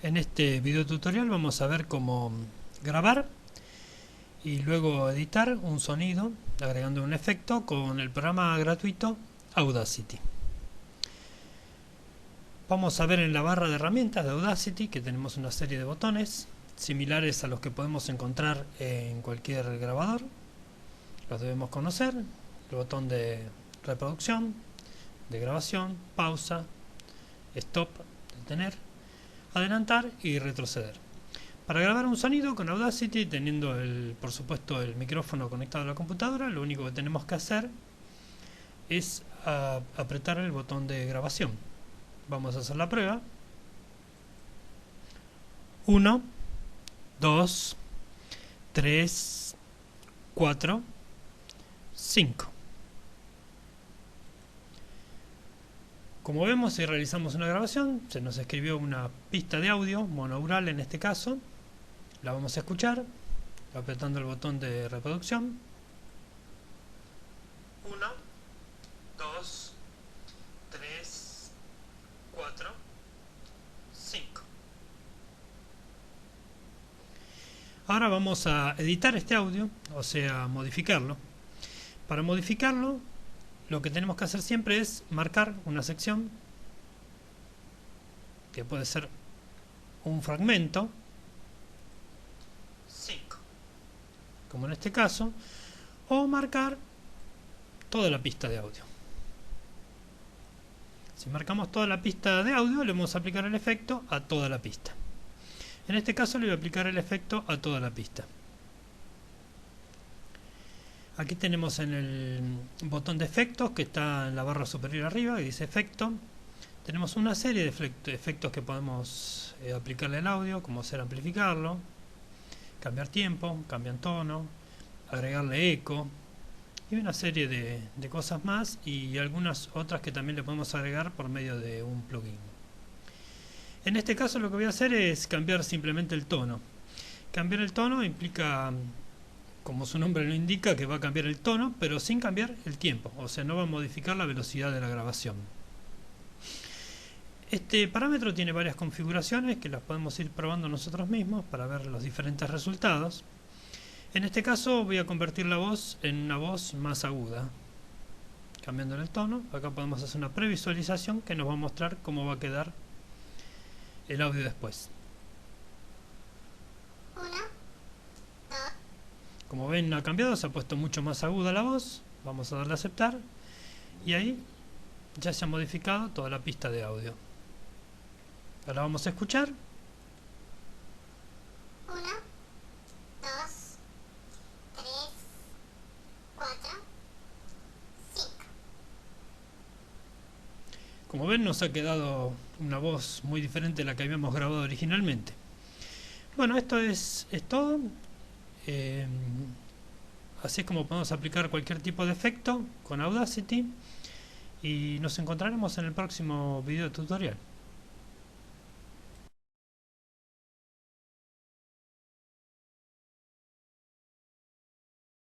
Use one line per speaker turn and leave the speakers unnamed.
En este video tutorial vamos a ver cómo grabar y luego editar un sonido agregando un efecto con el programa gratuito Audacity. Vamos a ver en la barra de herramientas de Audacity que tenemos una serie de botones similares a los que podemos encontrar en cualquier grabador. Los debemos conocer: el botón de reproducción, de grabación, pausa, stop, detener, adelantar y retroceder. Para grabar un sonido con Audacity, teniendo por supuesto el micrófono conectado a la computadora, lo único que tenemos que hacer es apretar el botón de grabación. Vamos a hacer la prueba. 1, 2, 3, 4, 5. Como vemos, si realizamos una grabación, se nos escribió una pista de audio, monaural en este caso. La vamos a escuchar apretando el botón de reproducción. 1, 2, 3, 4, 5. Ahora vamos a editar este audio, o sea, modificarlo. Para modificarlo, lo que tenemos que hacer siempre es marcar una sección, que puede ser un fragmento, 5, como en este caso, o marcar toda la pista de audio. Si marcamos toda la pista de audio, le vamos a aplicar el efecto a toda la pista. En este caso le voy a aplicar el efecto a toda la pista. Aquí tenemos en el botón de efectos que está en la barra superior arriba, que dice efecto. Tenemos una serie de efectos que podemos aplicarle al audio, como ser amplificarlo, cambiar tiempo, cambiar tono, agregarle eco y una serie de cosas más, y algunas otras que también le podemos agregar por medio de un plugin. En este caso lo que voy a hacer es cambiar simplemente el tono. Cambiar el tono implica, como su nombre lo indica, que va a cambiar el tono, pero sin cambiar el tiempo, o sea, no va a modificar la velocidad de la grabación. Este parámetro tiene varias configuraciones que las podemos ir probando nosotros mismos para ver los diferentes resultados. En este caso voy a convertir la voz en una voz más aguda, cambiando el tono. Acá podemos hacer una previsualización que nos va a mostrar cómo va a quedar el audio después. Como ven, ha cambiado, se ha puesto mucho más aguda la voz. Vamos a darle a aceptar y ahí ya se ha modificado toda la pista de audio. Ahora vamos a escuchar.
1, 2, 3, 4, 5.
Como ven, nos ha quedado una voz muy diferente a la que habíamos grabado originalmente. Bueno, esto es todo. Así es como podemos aplicar cualquier tipo de efecto con Audacity, y nos encontraremos en el próximo video tutorial.